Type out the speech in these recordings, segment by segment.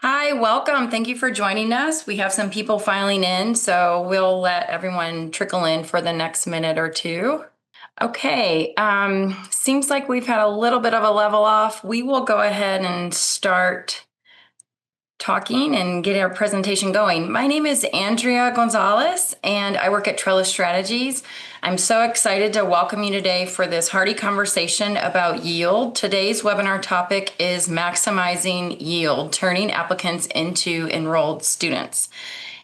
Hi, welcome. Thank you for joining us. We have some people filing in, so we'll let everyone trickle in for the next minute or two. Okay, seems like we've had a little bit of a level off. We will go ahead and start talking and get our presentation going. My name is Andrea Gonzalez, and I work at Trellis Strategies. I'm so excited to welcome you today for this hearty conversation about yield. Today's webinar topic is maximizing yield, turning applicants into enrolled students.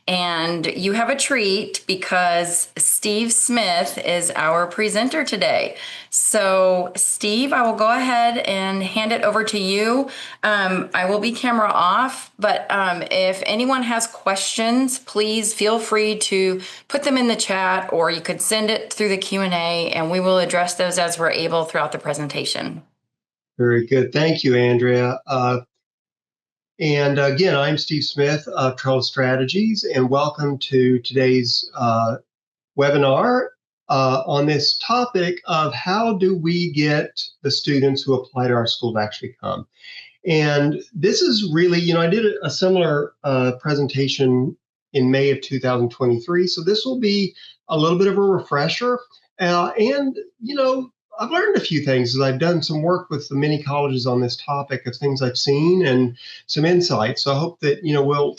And you have a treat because Steve Smith is our presenter today. So Steve, I will go ahead and hand it over to you. I will be camera off, but if anyone has questions, please feel free to put them in the chat, or you could send it through the Q&A and we will address those as we're able throughout the presentation. Very good. Thank you, Andrea. And again, I'm Steve Smith of Trellis Strategies, and welcome to today's webinar on this topic of how do we get the students who apply to our school to actually come. And this is really, I did a similar presentation in May of 2023, so this will be a little bit of a refresher. I've learned a few things as I've done some work with the many colleges on this topic of things I've seen and some insights. So I hope that, we'll,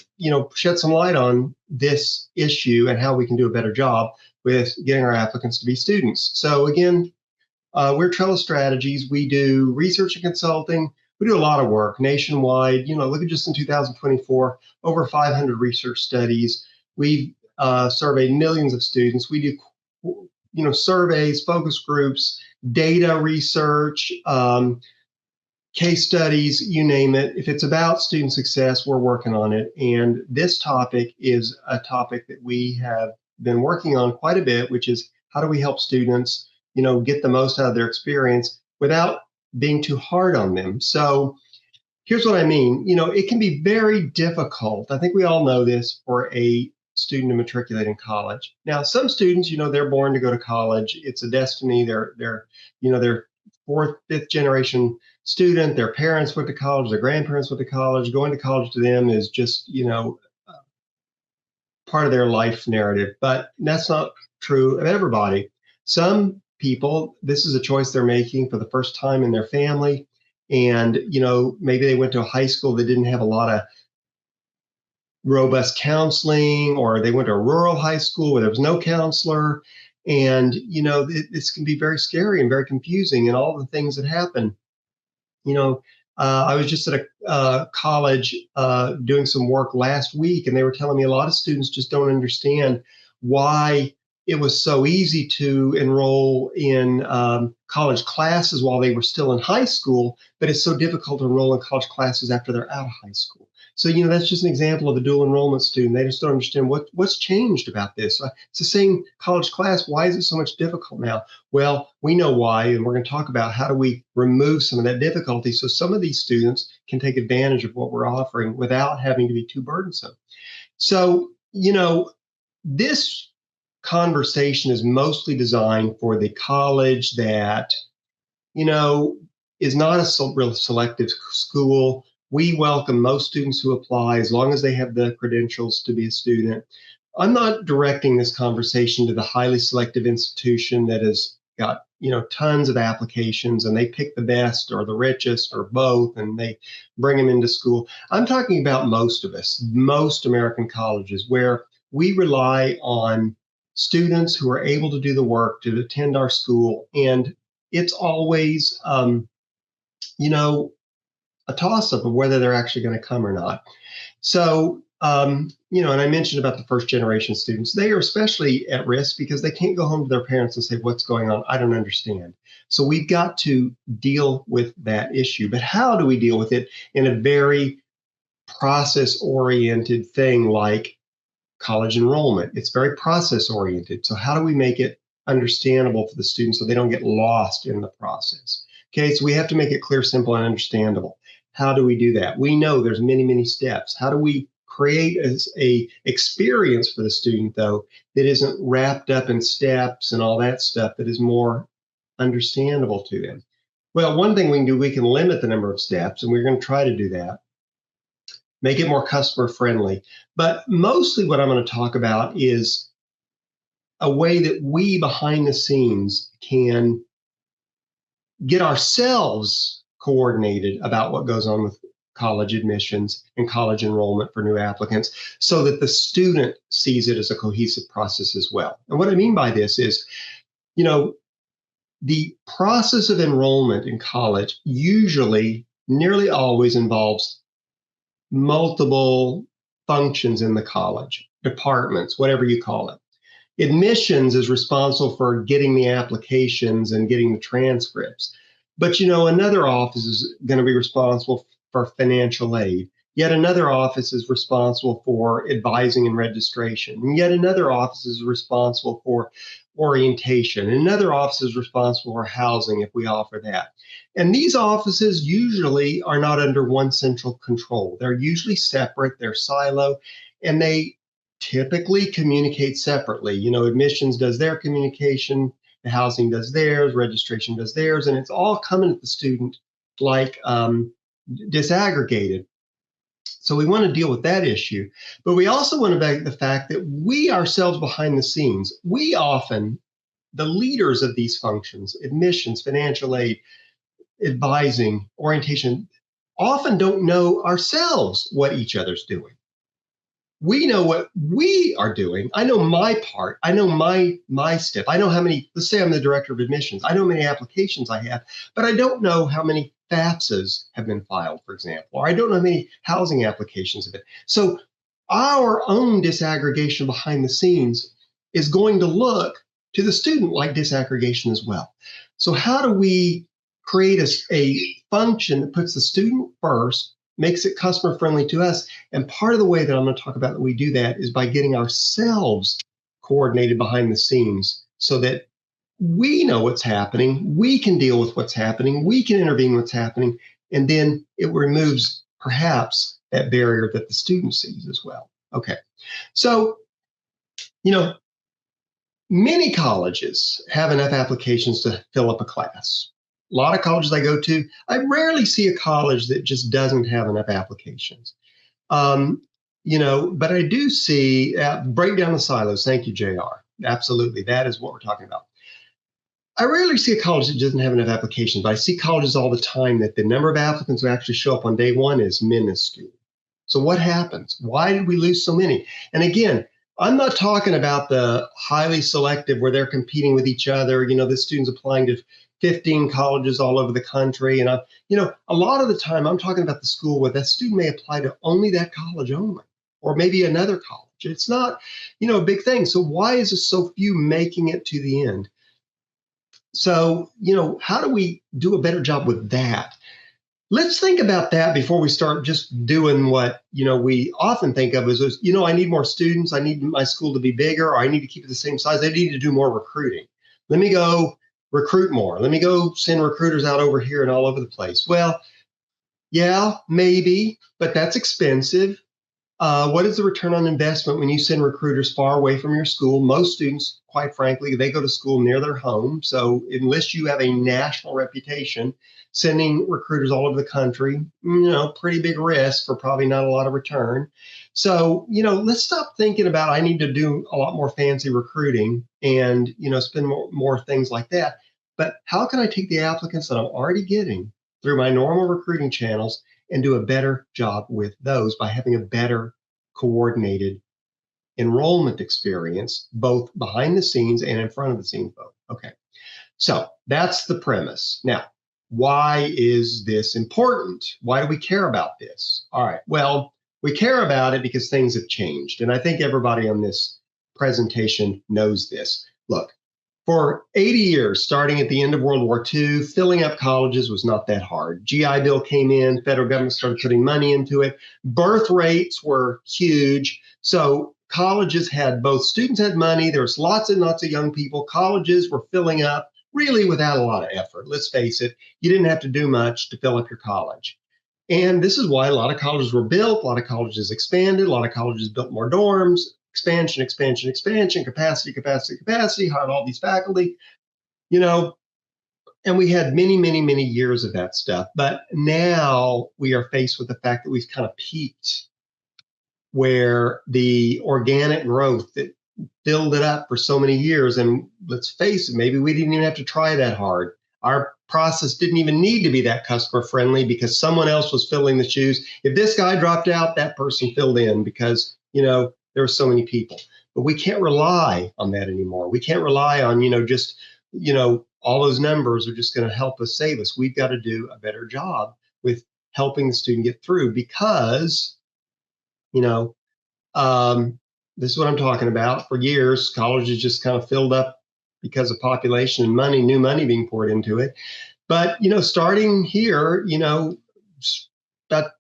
shed some light on this issue and how we can do a better job with getting our applicants to be students. So again, we're Trellis Strategies. We do research and consulting. We do a lot of work nationwide. Look at just in 2024, over 500 research studies. We've surveyed millions of students. We do, surveys, focus groups, data research, case studies, you name it. If it's about student success, we're working on it. And this topic is a topic that we have been working on quite a bit, which is how do we help students, get the most out of their experience without being too hard on them. So here's what I mean. It can be very difficult. I think we all know this for a student to matriculate in college. Now, some students, they're born to go to college. It's a destiny. They're fourth, fifth generation student. Their parents went to college. Their grandparents went to college. Going to college to them is just, part of their life narrative. But that's not true of everybody. Some people, this is a choice they're making for the first time in their family. And, maybe they went to a high school that didn't have a lot of robust counseling, or they went to a rural high school where there was no counselor. And, this can be very scary and very confusing, and all the things that happen. I was just at a college doing some work last week, and they were telling me a lot of students just don't understand why it was so easy to enroll in college classes while they were still in high school, but it's so difficult to enroll in college classes after they're out of high school. So, that's just an example of a dual enrollment student. They just don't understand what's changed about this. It's the same college class. Why is it so much difficult now? Well, we know why, and we're going to talk about how do we remove some of that difficulty so some of these students can take advantage of what we're offering without having to be too burdensome. So, this conversation is mostly designed for the college that, is not a real selective school. We welcome most students who apply as long as they have the credentials to be a student. I'm not directing this conversation to the highly selective institution that has got, tons of applications and they pick the best or the richest or both and they bring them into school. I'm talking about most of us, most American colleges, where we rely on students who are able to do the work to attend our school. And it's always, a toss-up of whether they're actually going to come or not. So, and I mentioned about the first generation students, they are especially at risk because they can't go home to their parents and say, what's going on? I don't understand. So we've got to deal with that issue. But how do we deal with it in a very process-oriented thing like college enrollment? It's very process-oriented. So how do we make it understandable for the students so they don't get lost in the process? Okay, so we have to make it clear, simple, and understandable. How do we do that? We know there's many, many steps. How do we create a experience for the student, though, that isn't wrapped up in steps and all that stuff, that is more understandable to them? Well, one thing we can do, we can limit the number of steps, and we're going to try to do that. make it more customer friendly. But mostly what I'm going to talk about is a way that we behind the scenes can get ourselves coordinated about what goes on with college admissions and college enrollment for new applicants so that the student sees it as a cohesive process as well. And what I mean by this is, you know, the process of enrollment in college usually, nearly always involves multiple functions in the college, departments, whatever you call it. Admissions is responsible for getting the applications and getting the transcripts. But another office is going to be responsible for financial aid. Yet another office is responsible for advising and registration. And yet another office is responsible for orientation. And another office is responsible for housing if we offer that. And these offices usually are not under one central control. They're usually separate, they're silo, and they typically communicate separately. Admissions does their communication, the housing does theirs, registration does theirs, and it's all coming at the student like disaggregated. So we want to deal with that issue, but we also want to back the fact that we ourselves behind the scenes, we often, the leaders of these functions, admissions, financial aid, advising, orientation, often don't know ourselves what each other's doing. We know what we are doing. I know my part. I know my step. I know how many, let's say I'm the director of admissions. I know how many applications I have, but I don't know how many FAFSAs have been filed, for example, or I don't know how many housing applications have been. So our own disaggregation behind the scenes is going to look to the student like disaggregation as well. So how do we create a function that puts the student first, makes it customer friendly to us? And part of the way that I'm going to talk about that we do that is by getting ourselves coordinated behind the scenes so that we know what's happening, we can deal with what's happening, we can intervene what's happening, and then it removes perhaps that barrier that the student sees as well. Okay, so many colleges have enough applications to fill up a class. A lot of colleges I go to, I rarely see a college that just doesn't have enough applications. But I do see, break down the silos. Thank you, JR. Absolutely. That is what we're talking about. I rarely see a college that doesn't have enough applications, but I see colleges all the time that the number of applicants who actually show up on day one is minuscule. So what happens? Why did we lose so many? And again, I'm not talking about the highly selective where they're competing with each other. The students applying to 15 colleges all over the country. And, a lot of the time I'm talking about the school where that student may apply to only that college only, or maybe another college. It's not, a big thing. So why is there so few making it to the end? So, how do we do a better job with that? Let's think about that before we start just doing what, we often think of as, I need more students. I need my school to be bigger, or I need to keep it the same size. I need to do more recruiting. Let me go recruit more. Let me go send recruiters out over here and all over the place. Well, yeah, maybe, but that's expensive. What is the return on investment when you send recruiters far away from your school? Most students, quite frankly, they go to school near their home. So unless you have a national reputation, sending recruiters all over the country, pretty big risk for probably not a lot of return. So, let's stop thinking about I need to do a lot more fancy recruiting and, spend more things like that. But how can I take the applicants that I'm already getting through my normal recruiting channels and do a better job with those by having a better coordinated enrollment experience, both behind the scenes and in front of the scenes both? Okay, so that's the premise. Now, why is this important? Why do we care about this? All right, well, we care about it because things have changed. And I think everybody on this presentation knows this. Look, for 80 years, starting at the end of World War II, filling up colleges was not that hard. GI Bill came in, federal government started putting money into it. Birth rates were huge. So colleges had both, students had money, there was lots and lots of young people. Colleges were filling up really without a lot of effort. Let's face it, you didn't have to do much to fill up your college. And this is why a lot of colleges were built, a lot of colleges expanded, a lot of colleges built more dorms, expansion, expansion, expansion, capacity, capacity, capacity, hired all these faculty, and we had many, many years of that stuff. But now we are faced with the fact that we've kind of peaked where the organic growth that filled it up for so many years, and let's face it, maybe we didn't even have to try that hard. Our process didn't even need to be that customer friendly because someone else was filling the shoes. If this guy dropped out, that person filled in because, there were so many people. But we can't rely on that anymore. We can't rely on, just, all those numbers are just going to help us save us. We've got to do a better job with helping the student get through because, you know, this is what I'm talking about. For years, colleges just kind of filled up because of population and money, new money being poured into it. But, starting here, about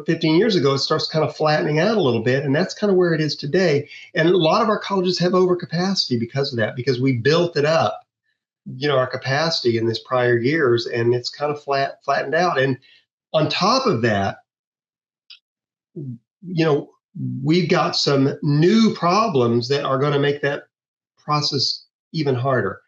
15 years ago, it starts kind of flattening out a little bit. And that's kind of where it is today. And a lot of our colleges have overcapacity because of that, because we built it up, our capacity in this prior years, and it's kind of flattened out. And on top of that, we've got some new problems that are going to make that process even harder.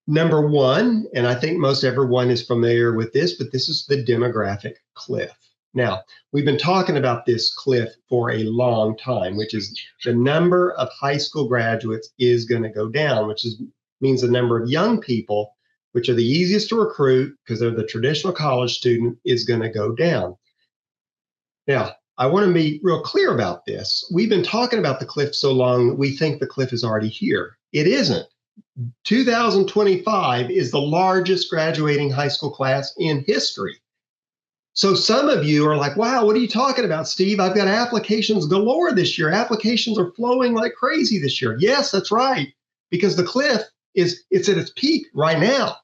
Number one, and I think most everyone is familiar with this, but this is the demographic cliff. Now, we've been talking about this cliff for a long time, which is the number of high school graduates is going to go down, which means the number of young people, which are the easiest to recruit because they're the traditional college student, is going to go down. Now, I want to be real clear about this. We've been talking about the cliff so long that we think the cliff is already here. It isn't. 2025 is the largest graduating high school class in history. So some of you are like, wow, what are you talking about, Steve? I've got applications galore this year. Applications are flowing like crazy this year. Yes, that's right, because the cliff it's at its peak right now.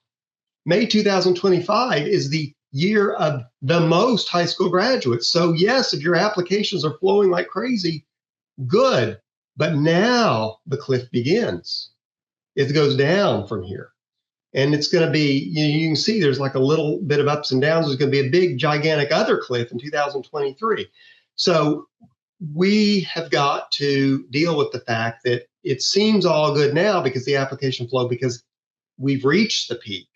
May 2025 is the year of the most high school graduates. So yes, if your applications are flowing like crazy, good. But now the cliff begins. It goes down from here. And it's going to be, you can see there's like a little bit of ups and downs. There's going to be a big, gigantic other cliff in 2023. So we have got to deal with the fact that it seems all good now because the application flow, because we've reached the peak,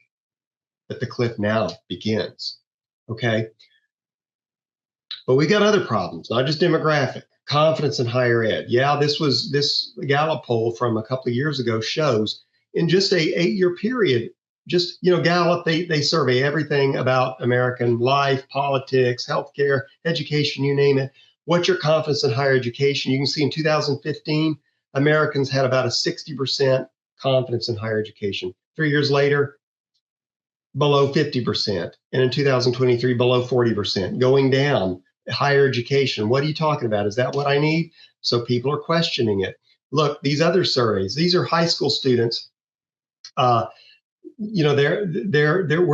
that the cliff now begins. Okay. But we got other problems, not just demographic. Confidence in higher ed. Yeah, this Gallup poll from a couple of years ago shows in just a 8-year period, just, Gallup, they survey everything about American life, politics, healthcare, education, you name it. What's your confidence in higher education? You can see in 2015, Americans had about a 60% confidence in higher education. 3 years later, below 50%. And in 2023, below 40%, going down. Higher education, what are you talking about? Is that what I need? So people are questioning it. Look, these other surveys, these are high school students. We're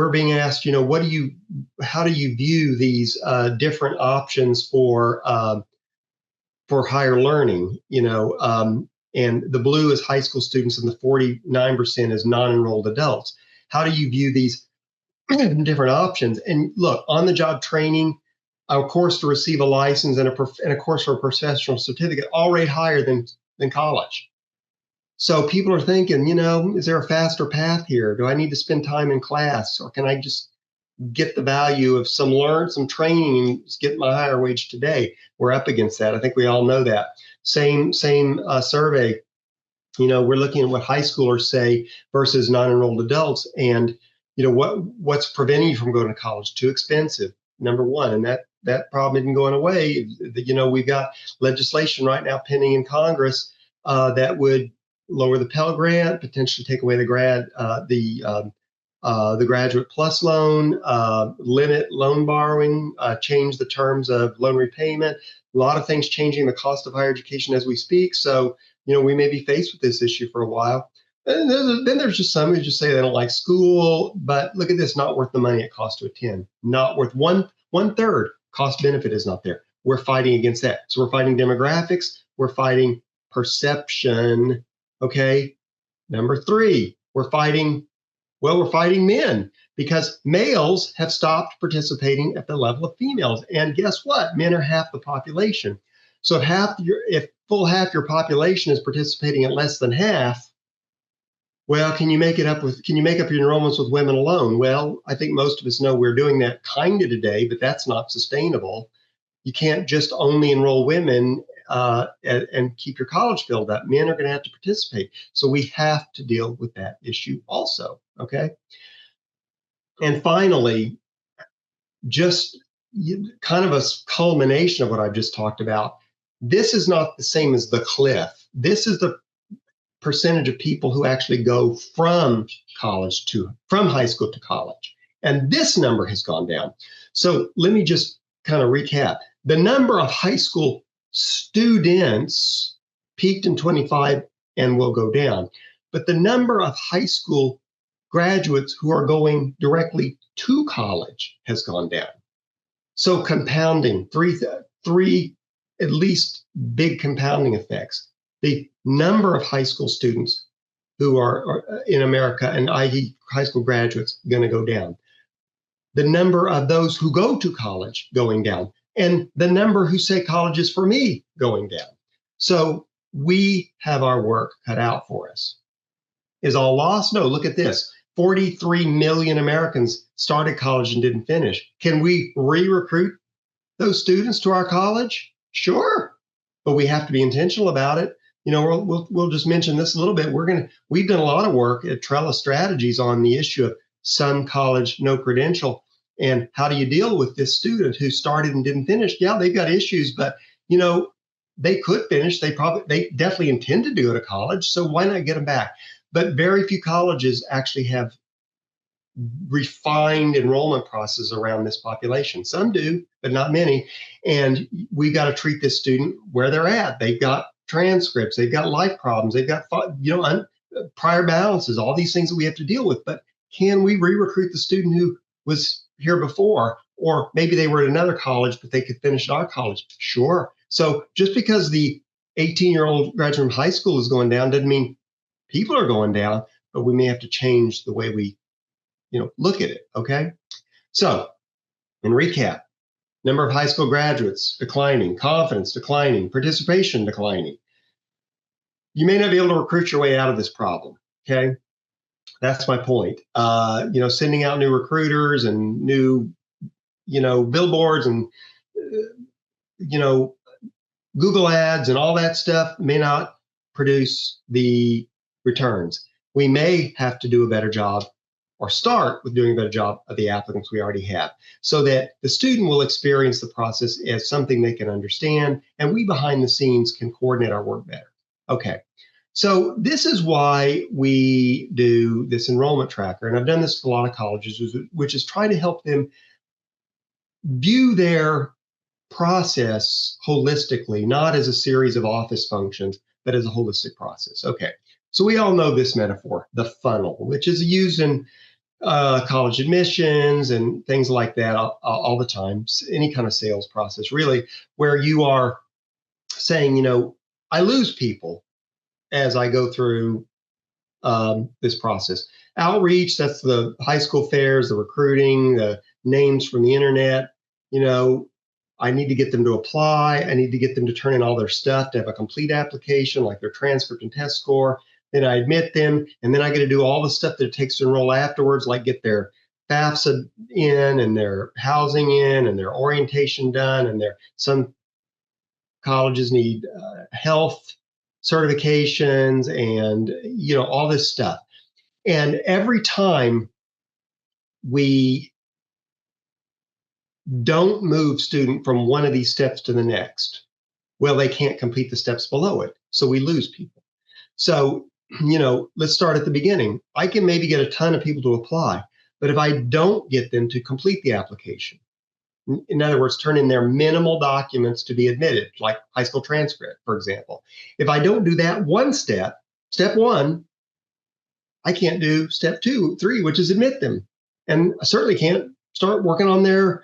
being asked, how do you view these different options for higher learning? And the blue is high school students, and the 49% is non-enrolled adults. How do you view these different options? And look, on-the-job training, a course to receive a license, and a course for a professional certificate, all rate higher than college. So people are thinking, is there a faster path here? Do I need to spend time in class, or can I just get the value of some training and get my higher wage today? We're up against that. I think we all know that. Same survey. We're looking at what high schoolers say versus non-enrolled adults, and what's preventing you from going to college? Too expensive, number one, and that problem isn't going away. We've got legislation right now pending in Congress that would lower the Pell Grant, potentially take away the Graduate Plus loan, limit loan borrowing, change the terms of loan repayment. A lot of things changing the cost of higher education as we speak. So we may be faced with this issue for a while. And then there's just some who just say they don't like school, but look at this, not worth the money it costs to attend, not worth one third. Cost benefit is not there. We're fighting against that. So we're fighting demographics. We're fighting perception. Okay. Number three, we're fighting men, because males have stopped participating at the level of females. And guess what? Men are half the population. So if full half your population is participating at less than half, well, can you make up your enrollments with women alone? Well, I think most of us know we're doing that kind of today, but that's not sustainable. You can't just only enroll women and keep your college filled up. Men are going to have to participate. So we have to deal with that issue also. Okay. And finally, just kind of a culmination of what I've just talked about. This is not the same as the cliff. This is the percentage of people who actually go from high school to college. And this number has gone down. So let me just kind of recap. The number of high school students peaked in 25 and will go down. But the number of high school graduates who are going directly to college has gone down. So compounding, three at least big compounding effects. The number of high school students who are in America, and i.e. high school graduates, going to go down. The number of those who go to college going down, and the number who say college is for me going down. So we have our work cut out for us. Is all lost? No, look at this. 43 million Americans started college and didn't finish. Can we re-recruit those students to our college? Sure, but we have to be intentional about it. You know, we'll just mention this a little bit. We've done a lot of work at Trellis Strategies on the issue of some college, no credential, and how do you deal with this student who started and didn't finish? Yeah, they've got issues, but you know, they could finish. They definitely intended to go to college, so why not get them back? But very few colleges actually have refined enrollment process around this population. Some do, but not many. And we got to treat this student where they're at. They've got transcripts, they've got life problems, they've got prior balances, all these things that we have to deal with. But can we re-recruit the student who was here before, or maybe they were at another college, but they could finish at our college? Sure. So just because the 18-year-old graduate from high school is going down doesn't mean people are going down, but we may have to change the way we, look at it. Okay. So in recap, number of high school graduates declining, confidence declining, participation declining. You may not be able to recruit your way out of this problem. Okay. That's my point. Sending out new recruiters and new, billboards and, Google ads and all that stuff may not produce the returns. We may have to do a better job, or start with doing a better job of the applicants we already have, so that the student will experience the process as something they can understand, and we behind the scenes can coordinate our work better. Okay, so this is why we do this enrollment tracker, and I've done this with a lot of colleges, which is try to help them view their process holistically, not as a series of office functions, but as a holistic process. Okay, so we all know this metaphor, the funnel, which is used in college admissions and things like that all the time, any kind of sales process, really, where you are saying, I lose people as I go through this process. Outreach, that's the high school fairs, the recruiting, the names from the internet. I need to get them to apply. I need to get them to turn in all their stuff to have a complete application, like their transcript and test score. Then I admit them, and then I got to do all the stuff that it takes to enroll afterwards, like get their FAFSA in and their housing in and their orientation done. And some colleges need health certifications and, all this stuff. And every time we don't move student from one of these steps to the next, well, they can't complete the steps below it. So we lose people. So, let's start at the beginning. I can maybe get a ton of people to apply, but if I don't get them to complete the application, in other words, turn in their minimal documents to be admitted, like high school transcript, for example. If I don't do that one step one, I can't do step 2, 3, which is admit them. And I certainly can't start working on their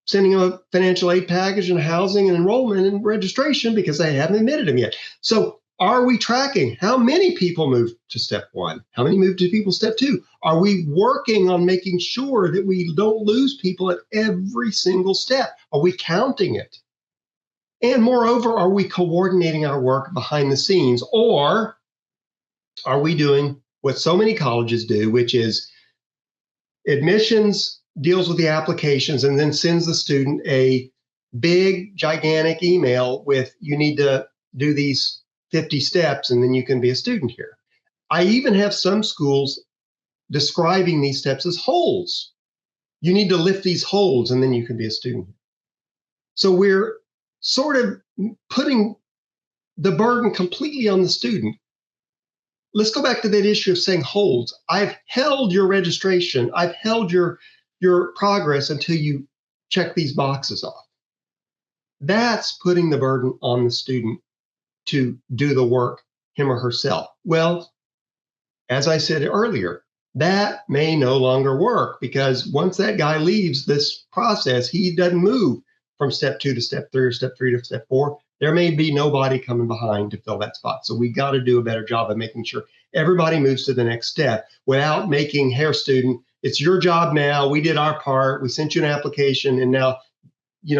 sending them a financial aid package and housing and enrollment and registration because I haven't admitted them yet. So are we tracking how many people move to step 1? How many move to people step 2? Are we working on making sure that we don't lose people at every single step? Are we counting it? And moreover, are we coordinating our work behind the scenes? Or are we doing what so many colleges do, which is admissions deals with the applications and then sends the student a big, gigantic email with, you need to do these 50 steps and then you can be a student here. I even have some schools describing these steps as holds. You need to lift these holds and then you can be a student. So we're sort of putting the burden completely on the student. Let's go back to that issue of saying holds. I've held your registration. I've held your progress until you check these boxes off. That's putting the burden on the student to do the work, him or herself. Well, as I said earlier, that may no longer work, because once that guy leaves this process, he doesn't move from step 2 to step 3 or step 3 to step 4. There may be nobody coming behind to fill that spot. So we got to do a better job of making sure everybody moves to the next step without making, here, student, it's your job now. We did our part. We sent you an application, and now, you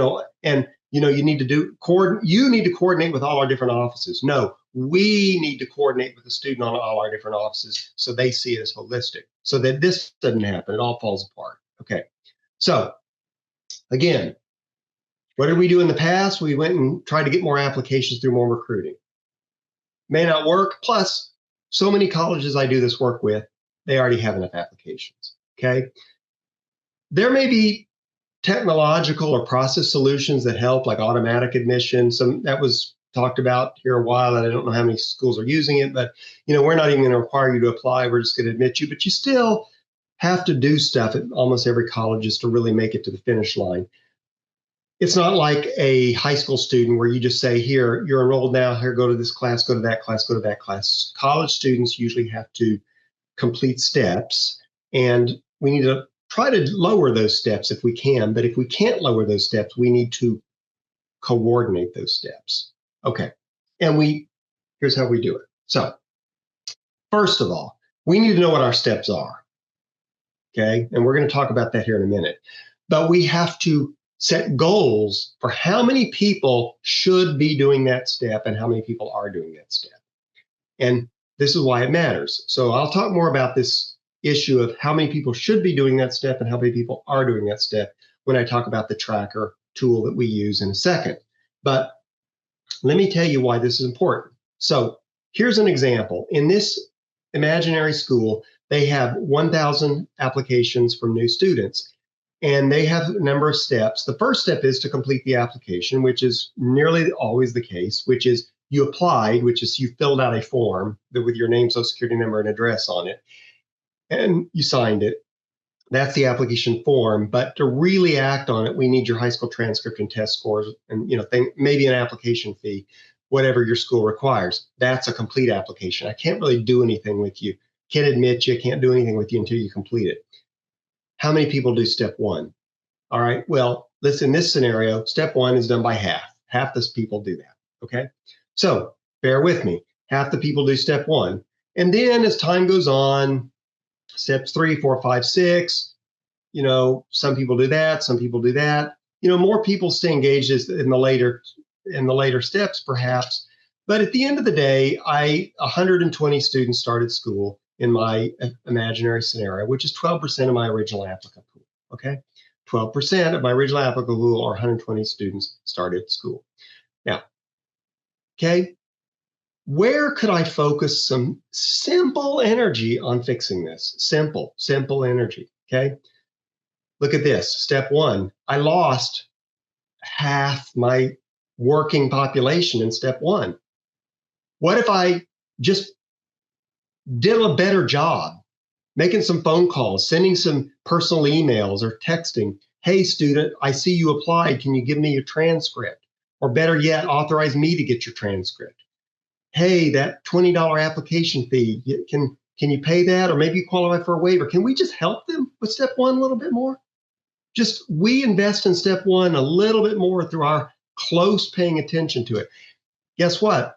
need to coordinate with all our different offices. No, we need to coordinate with the student on all our different offices so they see it as holistic, so that this doesn't happen. It all falls apart. Okay. So again, what did we do in the past? We went and tried to get more applications through more recruiting. May not work. Plus, so many colleges I do this work with, they already have enough applications. Okay. There may be technological or process solutions that help, like automatic admission. Some that was talked about here a while, and I don't know how many schools are using it, but we're not even going to require you to apply. We're just going to admit you, but you still have to do stuff at almost every college just to really make it to the finish line. It's not like a high school student where you just say, here, you're enrolled now, here, go to this class, go to that class, go to that class. College students usually have to complete steps, and we need to try to lower those steps if we can. But if we can't lower those steps, we need to coordinate those steps. Okay. And here's how we do it. So first of all, we need to know what our steps are. Okay. And we're going to talk about that here in a minute. But we have to set goals for how many people should be doing that step and how many people are doing that step. And this is why it matters. So I'll talk more about this issue of how many people should be doing that step and how many people are doing that step when I talk about the tracker tool that we use in a second. But let me tell you why this is important. So here's an example. In this imaginary school, they have 1,000 applications from new students, and they have a number of steps. The first step is to complete the application, which is nearly always the case, which is you applied, which is you filled out a form with your name, social security number, and address on it, and you signed it. That's the application form. But to really act on it, we need your high school transcript and test scores, and maybe an application fee, whatever your school requires. That's a complete application. I can't really do anything with you. Can't admit you. Can't do anything with you until you complete it. How many people do step 1? All right. Well, in this scenario, step 1 is done by half. Half the people do that. Okay. So bear with me. Half the people do step 1. And then as time goes on, steps 3, 4, 5, 6, some people do that. Some people do that. More people stay engaged in the later steps, perhaps. But at the end of the day, 120 students started school in my imaginary scenario, which is 12% of my original applicant pool. Okay. 12% of my original applicant pool, or 120 students, started school. Now, okay, where could I focus some simple energy on fixing this? Simple energy. Okay. Look at this. Step 1, I lost half my working population in step 1. What if I just did a better job making some phone calls, sending some personal emails or texting? Hey, student, I see you applied. Can you give me your transcript? Or better yet, authorize me to get your transcript. Hey, that $20 application fee, can you pay that? Or maybe you qualify for a waiver. Can we just help them with step 1 a little bit more? We invest in step 1 a little bit more through our close paying attention to it. Guess what?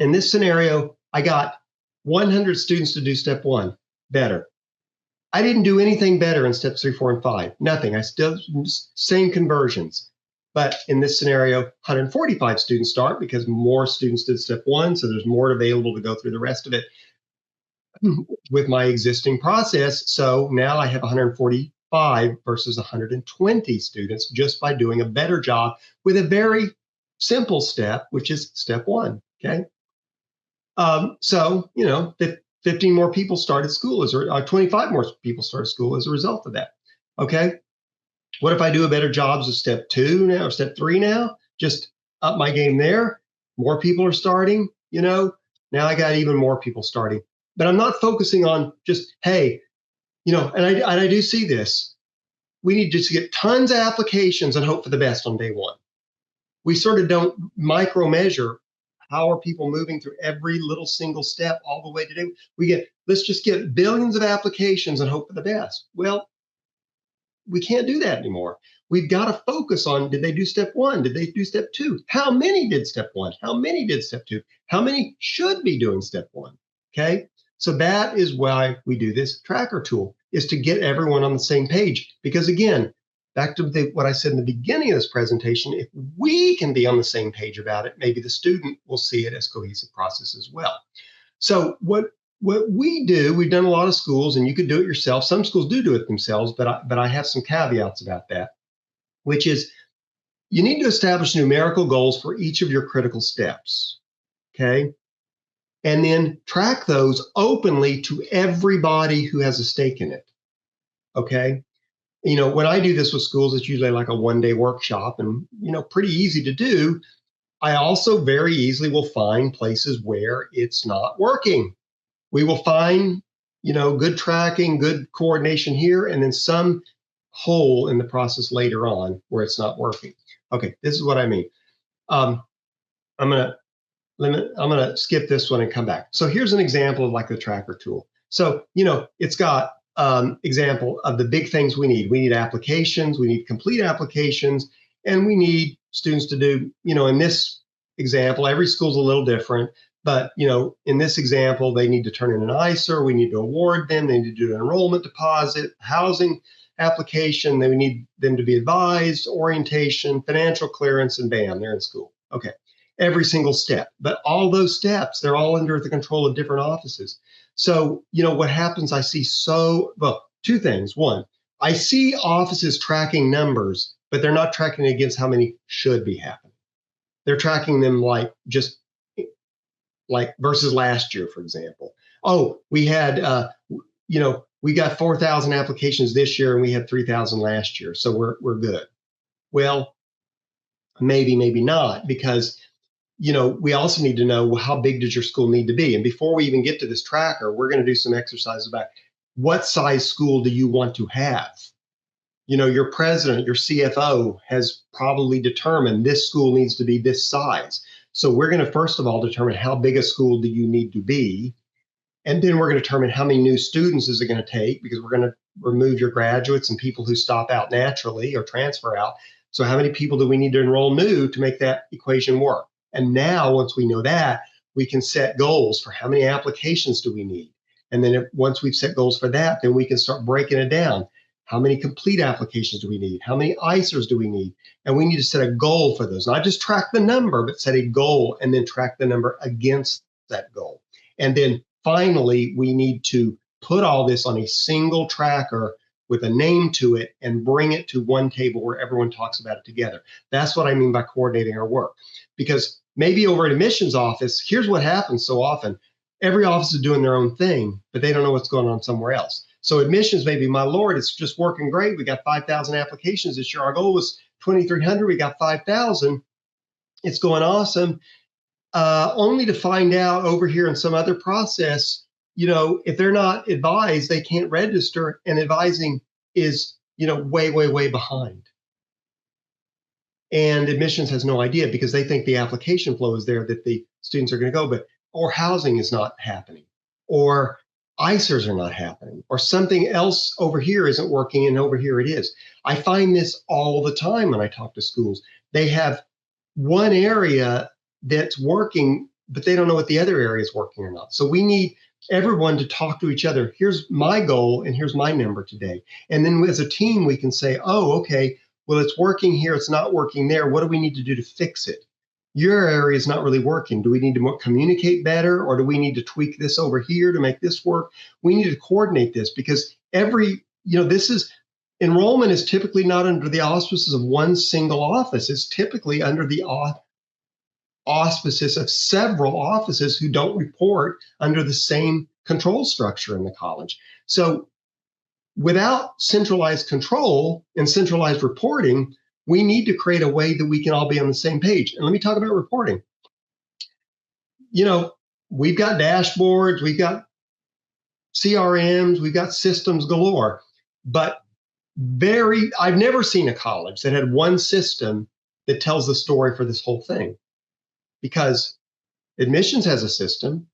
In this scenario, I got 100 students to do step 1 better. I didn't do anything better in steps 3, 4, and 5. Nothing. I still same conversions. But in this scenario, 145 students start because more students did step 1, so there's more available to go through the rest of it with my existing process. So now I have 140 5 versus 120 students just by doing a better job with a very simple step, which is step 1. Okay. So, 15 more people started school 25 more people started school as a result of that. Okay. What if I do a better job as step 2 now or step 3 now? Just up my game there. More people are starting, now I got even more people starting. But I'm not focusing on just, hey, and I do see this. We need to get tons of applications and hope for the best on day 1. We sort of don't micro measure how are people moving through every little single step all the way to day. Let's just get billions of applications and hope for the best. Well, we can't do that anymore. We've got to focus on, did they do step 1? Did they do step 2? How many did step 1? How many did step 2? How many should be doing step 1? Okay. So that is why we do this tracker tool, is to get everyone on the same page. Because again, back to what I said in the beginning of this presentation, if we can be on the same page about it, maybe the student will see it as a cohesive process as well. So what we do, we've done a lot of schools, and you could do it yourself. Some schools do it themselves, but I have some caveats about that, which is you need to establish numerical goals for each of your critical steps, okay? And then track those openly to everybody who has a stake in it, okay? When I do this with schools, it's usually like a one-day workshop and, pretty easy to do. I also very easily will find places where it's not working. We will find, good tracking, good coordination here, and then some hole in the process later on where it's not working. Okay, this is what I mean. I'm gonna skip this one and come back. So here's an example of like the tracker tool. So, it's got example of the big things we need. We need applications, we need complete applications, and we need students to do, in this example, every school's a little different, but, in this example, they need to turn in an ISER, we need to award them, they need to do an enrollment deposit, housing application, they need them to be advised, orientation, financial clearance, and bam, they're in school. Okay, every single step. But all those steps, they're all under the control of different offices. So, what happens, I see two things. One, I see offices tracking numbers, but they're not tracking against how many should be happening. They're tracking them like versus last year, for example. Oh, we had, we got 4,000 applications this year and we had 3,000 last year. So we're good. Well, maybe not, because we also need to know, how big does your school need to be? And before we even get to this tracker, we're going to do some exercises about what size school do you want to have? Your president, your CFO has probably determined this school needs to be this size. So we're going to first of all determine how big a school do you need to be. And then we're going to determine how many new students is it going to take, because we're going to remove your graduates and people who stop out naturally or transfer out. So how many people do we need to enroll new to make that equation work? And now, once we know that, we can set goals for how many applications do we need. And then once we've set goals for that, then we can start breaking it down. How many complete applications do we need? How many ISERs do we need? And we need to set a goal for those. Not just track the number, but set a goal and then track the number against that goal. And then finally, we need to put all this on a single tracker with a name to it and bring it to one table where everyone talks about it together. That's what I mean by coordinating our work. Because maybe over at admissions office, here's what happens so often. Every office is doing their own thing, but they don't know what's going on somewhere else. So admissions, maybe, my Lord, it's just working great. We got 5,000 applications this year. Our goal was 2,300. We got 5,000. It's going awesome. Only to find out over here in some other process, if they're not advised, they can't register, and advising is, way, way, way behind. And admissions has no idea, because they think the application flow is there, that the students are going to go, or housing is not happening, or ISERs are not happening, or something else over here isn't working and over here it is. I find this all the time when I talk to schools. They have one area that's working, but they don't know what the other area is working or not. So we need everyone to talk to each other. Here's my goal and here's my number today. And then as a team, we can say, oh, okay, well, it's working here, it's not working there. What do we need to do to fix it? Your area is not really working. Do we need to communicate better, or do we need to tweak this over here to make this work? We need to coordinate this, because this is Enrollment is typically not under the auspices of one single office. It's typically under the auspices of several offices who don't report under the same control structure in the college. So without centralized control and centralized reporting, we need to create a way that we can all be on the same page. And let me talk about reporting. We've got dashboards, we've got CRMs, we've got systems galore, but I've never seen a college that had one system that tells the story for this whole thing, because admissions has a system,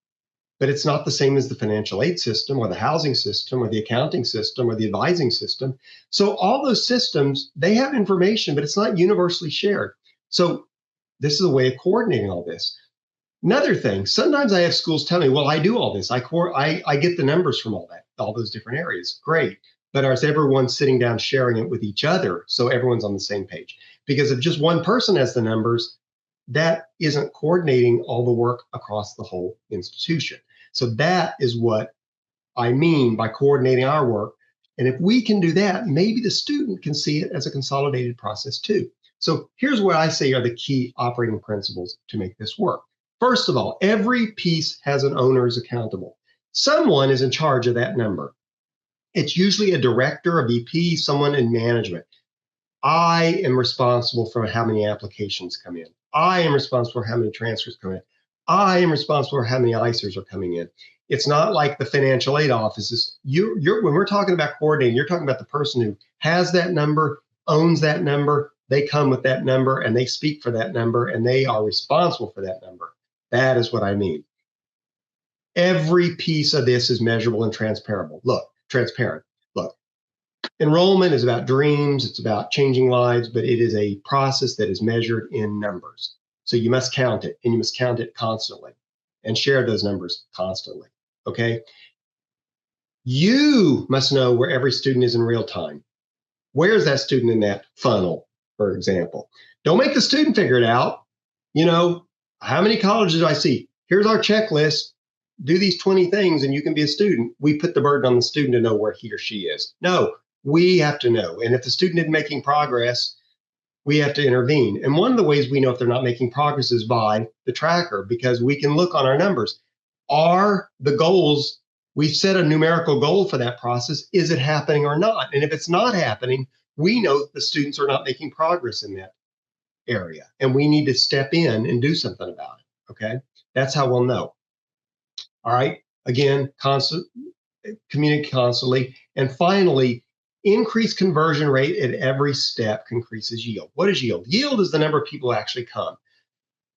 but it's not the same as the financial aid system or the housing system or the accounting system or the advising system. So all those systems, they have information, but it's not universally shared. So this is a way of coordinating all this. Another thing, sometimes I have schools tell me, well, I do all this. I get the numbers from all those different areas. Great. But is everyone sitting down sharing it with each other so everyone's on the same page? Because if just one person has the numbers, that isn't coordinating all the work across the whole institution. So that is what I mean by coordinating our work. And if we can do that, maybe the student can see it as a consolidated process too. So here's what I say are the key operating principles to make this work. First of all, every piece has an owner who's accountable. Someone is in charge of that number. It's usually a director, a VP, someone in management. I am responsible for how many applications come in. I am responsible for how many transfers come in. I am responsible for how many ICERs are coming in. It's not like the financial aid offices. When we're talking about coordinating, you're talking about the person who has that number, owns that number, they come with that number, and they speak for that number, and they are responsible for that number. That is what I mean. Every piece of this is measurable and transparent. Look, enrollment is about dreams, it's about changing lives, but it is a process that is measured in numbers. So you must count it, and you must count it constantly and share those numbers constantly, okay? You must know where every student is in real time. Where is that student in that funnel, for example? Don't make the student figure it out. How many colleges do I see? Here's our checklist. Do these 20 things and you can be a student. We put the burden on the student to know where he or she is. No, we have to know. And if the student isn't making progress, we have to intervene. And one of the ways we know if they're not making progress is by the tracker, because we can look on our numbers. Are the goals, we've set a numerical goal for that process, is it happening or not? And if it's not happening, we know the students are not making progress in that area, and we need to step in and do something about it, okay? That's how we'll know. All right, again, communicate constantly. And finally, increase conversion rate at every step increases yield. What is yield? Yield is the number of people who actually come.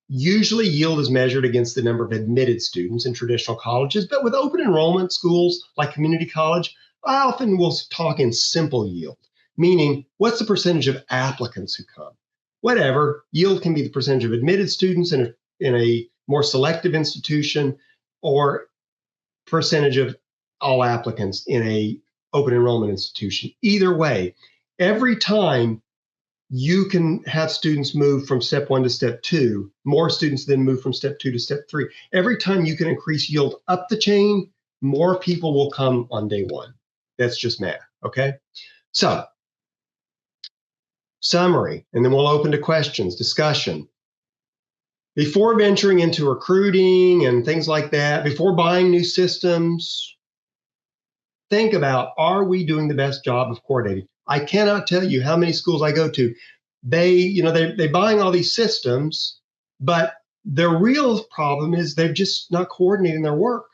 Usually yield is measured against the number of admitted students in traditional colleges, but with open enrollment schools like community college, I often will talk in simple yield, meaning what's the percentage of applicants who come? Whatever, yield can be the percentage of admitted students in a more selective institution, or percentage of all applicants in a open enrollment institution. Either way, every time you can have students move from step 1 to step 2, more students then move from step 2 to step 3. Every time you can increase yield up the chain, more people will come on day 1. That's just math, okay? So, summary, and then we'll open to questions, discussion. Before venturing into recruiting and things like that, before buying new systems, think about, are we doing the best job of coordinating? I cannot tell you how many schools I go to. They're buying all these systems, but their real problem is they're just not coordinating their work.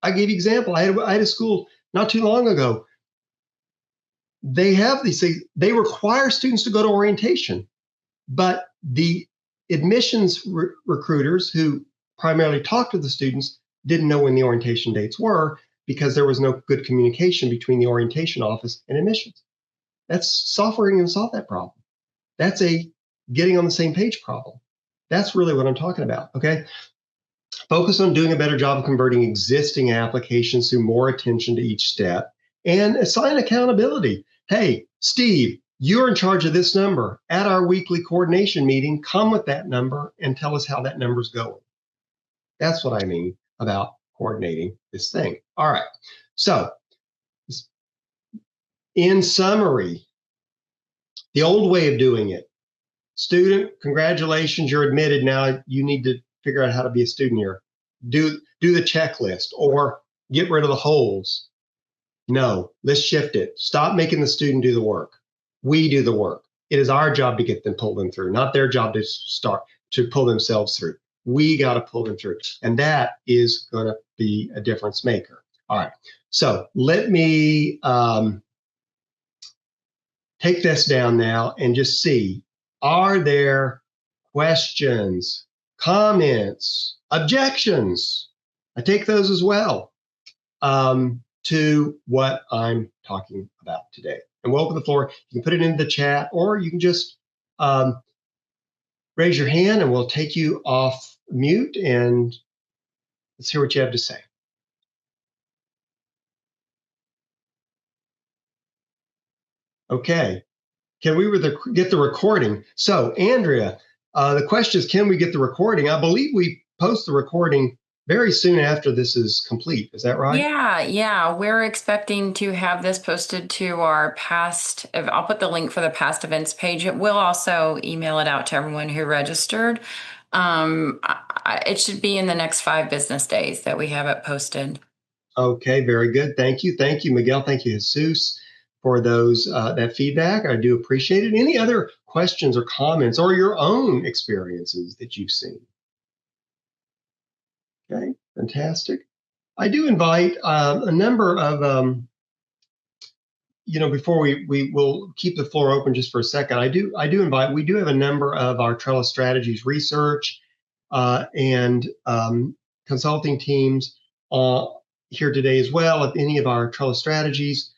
I gave you an example. I had a school not too long ago. They have these things. They require students to go to orientation, but the admissions recruiters who primarily talk to the students didn't know when the orientation dates were, because there was no good communication between the orientation office and admissions. That's software ain't gonna solve that problem. That's a getting on the same page problem. That's really what I'm talking about, okay? Focus on doing a better job of converting existing applications through more attention to each step, and assign accountability. Hey, Steve, you're in charge of this number. At our weekly coordination meeting, come with that number and tell us how that number's going. That's what I mean about coordinating this thing. All right, so In summary, the old way of doing it, student, congratulations, you're admitted. Now you need to figure out how to be a student here. Do the checklist or get rid of the holes. No, let's shift it. Stop making the student do the work. We do the work. It is our job to get them, pull them through, not their job to pull themselves through. We got to pull them through. And that is going to be a difference maker. All right. So let me take this down now and just see, are there questions, comments, objections? I take those as well to what I'm talking about today. And we'll open the floor. You can put it into the chat, or you can just raise your hand and we'll take you off mute and let's hear what you have to say. Okay. Can we get the recording? So, Andrea, the question is, can we get the recording? I believe we post the recording very soon after this is complete. Is that right? Yeah. We're expecting to have this posted to our past, I'll put the link for the past events page. We'll also email it out to everyone who registered. It should be in the next 5 business days that we have it posted. Okay, very good. Thank you. Thank you, Miguel. Thank you, Jesus, for those that feedback. I do appreciate it. Any other questions or comments or your own experiences that you've seen? Okay, fantastic. I do invite a number of, before we will keep the floor open just for a second. I do invite, we do have a number of our Trellis Strategies research and consulting teams here today as well. If any of our Trellis Strategies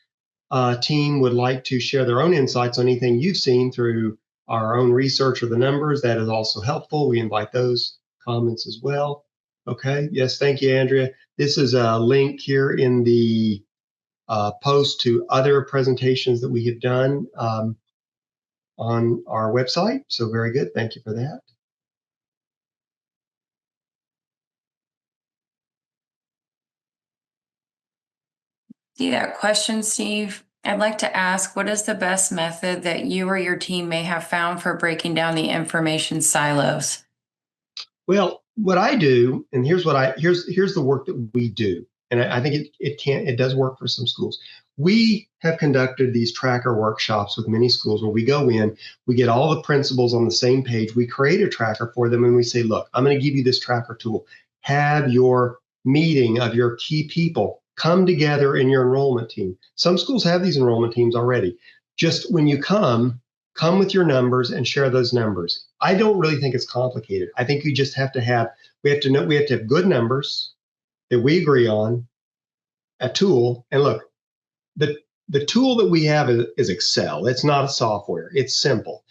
team would like to share their own insights on anything you've seen through our own research or the numbers, that is also helpful. We invite those comments as well. Okay, yes, thank you, Andrea. This is a link here in the post to other presentations that we have done on our website. So very good, thank you for that. See that question, Steve? I'd like to ask, what is the best method that you or your team may have found for breaking down the information silos? Well, what I do, and here's the work that we do, and I think it does work for some schools. We have conducted these tracker workshops with many schools where we go in, we get all the principals on the same page, we create a tracker for them, and we say, look, I'm going to give you this tracker tool. Have your meeting of your key people come together in your enrollment team. Some schools have these enrollment teams already. Just when you come with your numbers and share those numbers. I don't really think it's complicated. I think we just have to have good numbers that we agree on, a tool. And look, the tool that we have is Excel. It's not a software. It's simple.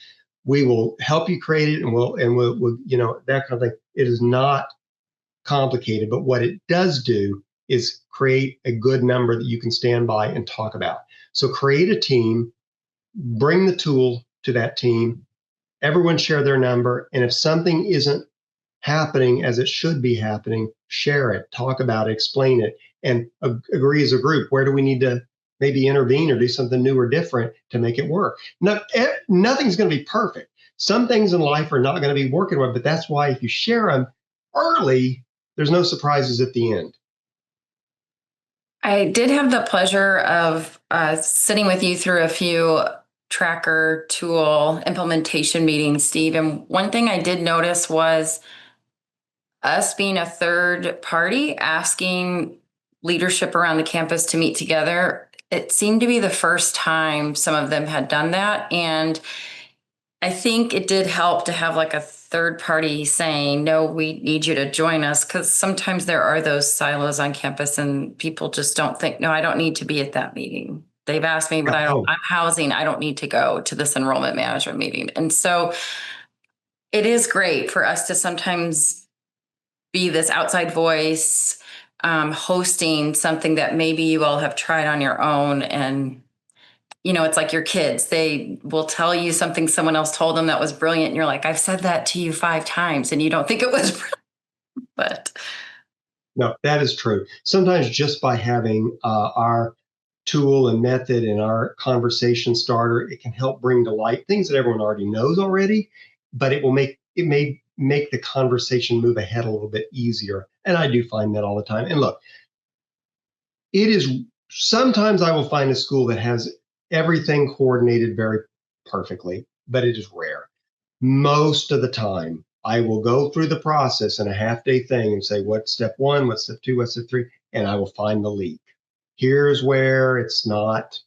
We will help you create it and we'll that kind of thing. It is not complicated, but what it does do is create a good number that you can stand by and talk about. So create a team, bring the tool to that team, everyone share their number, and if something isn't happening as it should be happening, share it, talk about it, explain it, and agree as a group. Where do we need to maybe intervene or do something new or different to make it work? Nothing's going to be perfect. Some things in life are not going to be working well, but that's why if you share them early, there's no surprises at the end. I did have the pleasure of sitting with you through a few tracker tool implementation meetings, Steve. And one thing I did notice was us being a third party asking leadership around the campus to meet together. It seemed to be the first time some of them had done that. And I think it did help to have like a third party saying, no, we need you to join us, because sometimes there are those silos on campus and people just don't think, no, I don't need to be at that meeting. They've asked me, but I'm housing. I don't need to go to this enrollment management meeting. And so it is great for us to sometimes be this outside voice, hosting something that maybe you all have tried on your own. And, it's like your kids, they will tell you something someone else told them that was brilliant. And you're like, I've said that to you 5 times and you don't think it was brilliant. But no, that is true. Sometimes just by having our tool and method in our conversation starter. It can help bring to light things that everyone already knows already, but it may make the conversation move ahead a little bit easier. And I do find that all the time. And look, it is sometimes I will find a school that has everything coordinated very perfectly, but it is rare. Most of the time, I will go through the process in a half-day thing and say, what's step one, what's step two, what's step three, and I will find the leak. Here's where it's not,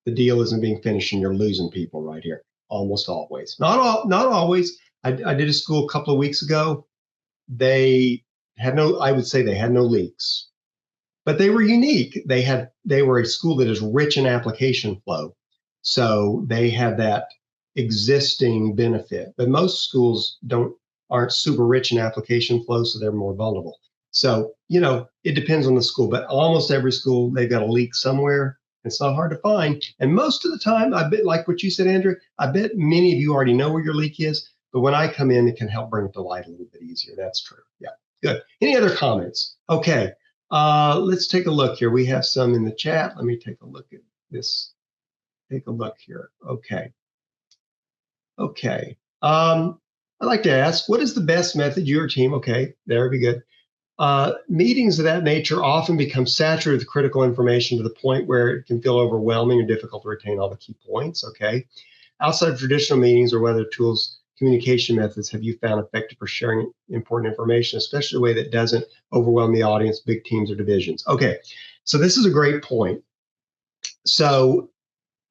the deal isn't being finished and you're losing people right here. Almost always. Not always. I did a school a couple of weeks ago. They had no, I would say they had no leaks, but they were unique. They were a school that is rich in application flow. So they had that existing benefit. But most schools aren't super rich in application flow, so they're more vulnerable. So, it depends on the school, but almost every school, they've got a leak somewhere. It's not hard to find. And most of the time, I bet, like what you said, Andrew, I bet many of you already know where your leak is, but when I come in, it can help bring it to light a little bit easier. That's true. Yeah, good. Any other comments? Okay. Let's take a look here. We have some in the chat. Let me take a look at this. Take a look here. Okay. I'd like to ask, what is the best method your team? Okay, there we go. Meetings of that nature often become saturated with critical information to the point where it can feel overwhelming or difficult to retain all the key points. Okay. Outside of traditional meetings or whether tools, communication methods have you found effective for sharing important information, especially a way that doesn't overwhelm the audience, big teams or divisions? Okay, so this is a great point. So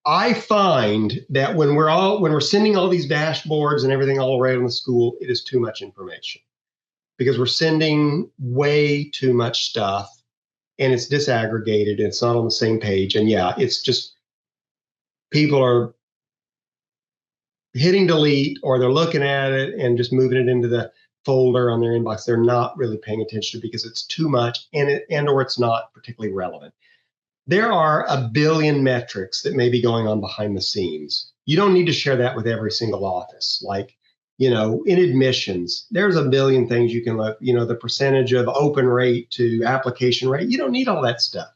I find that when we're sending all these dashboards and everything all around the school, it is too much information because we're sending way too much stuff and it's disaggregated and it's not on the same page. And yeah, it's just people are hitting delete or they're looking at it and just moving it into the folder on their inbox. They're not really paying attention to it because it's too much or it's not particularly relevant. There are a billion metrics that may be going on behind the scenes. You don't need to share that with every single office. Like, in admissions, there's a billion things you can look, the percentage of open rate to application rate. You don't need all that stuff.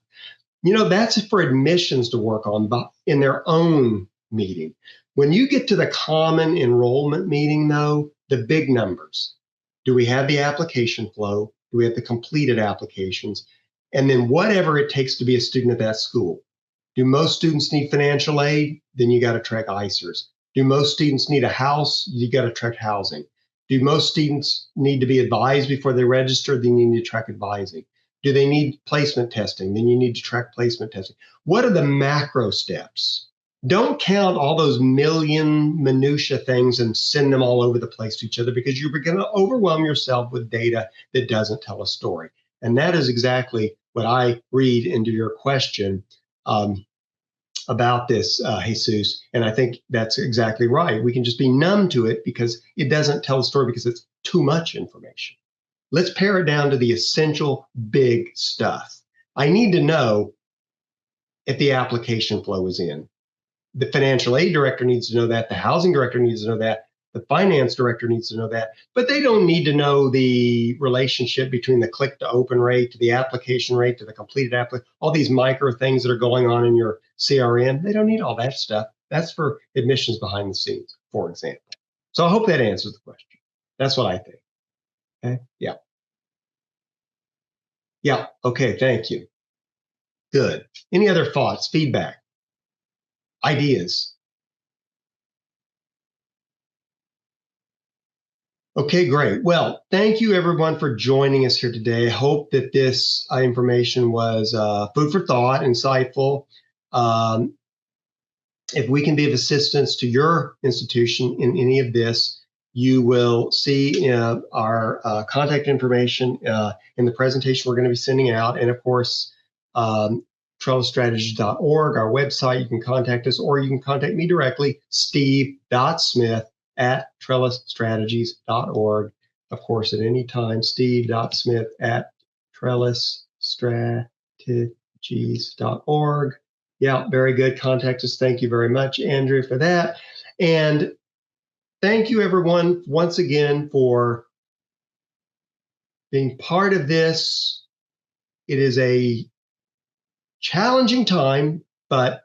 That's for admissions to work on in their own meeting. When you get to the common enrollment meeting, though, the big numbers, do we have the application flow? Do we have the completed applications? And then whatever it takes to be a student at that school. Do most students need financial aid? Then you got to track ICERs. Do most students need a house? You got to track housing. Do most students need to be advised before they register? Then you need to track advising. Do they need placement testing? Then you need to track placement testing. What are the macro steps? Don't count all those million minutia things and send them all over the place to each other because you're going to overwhelm yourself with data that doesn't tell a story. And that is exactly what I read into your question about this, Jesus. And I think that's exactly right. We can just be numb to it because it doesn't tell a story because it's too much information. Let's pare it down to the essential big stuff. I need to know if the application flow is in. The financial aid director needs to know that. The housing director needs to know that. The finance director needs to know that, but they don't need to know the relationship between the click to open rate to the application rate to the completed application, all these micro things that are going on in your CRM. They don't need all that stuff. That's for admissions behind the scenes, for example. So I hope that answers the question. That's what I think. Okay. Yeah. Yeah. Okay. Thank you. Good. Any other thoughts, feedback, ideas? Okay, great. Well, thank you everyone for joining us here today. I hope that this information was food for thought, insightful. If we can be of assistance to your institution in any of this, you will see our contact information in the presentation we're going to be sending out. And of course, trellisstrategies.org, our website, you can contact us, or you can contact me directly, steve.smith@trellisstrategies.org. Of course, at any time, steve.smith@trellisstrategies.org. Yeah, very good. Contact us. Thank you very much, Andrew, for that. And thank you, everyone, once again for being part of this. It is a challenging time, but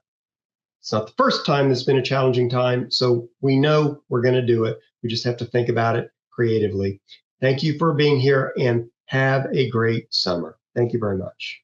it's not the first time that's been a challenging time. So we know we're going to do it. We just have to think about it creatively. Thank you for being here and have a great summer. Thank you very much.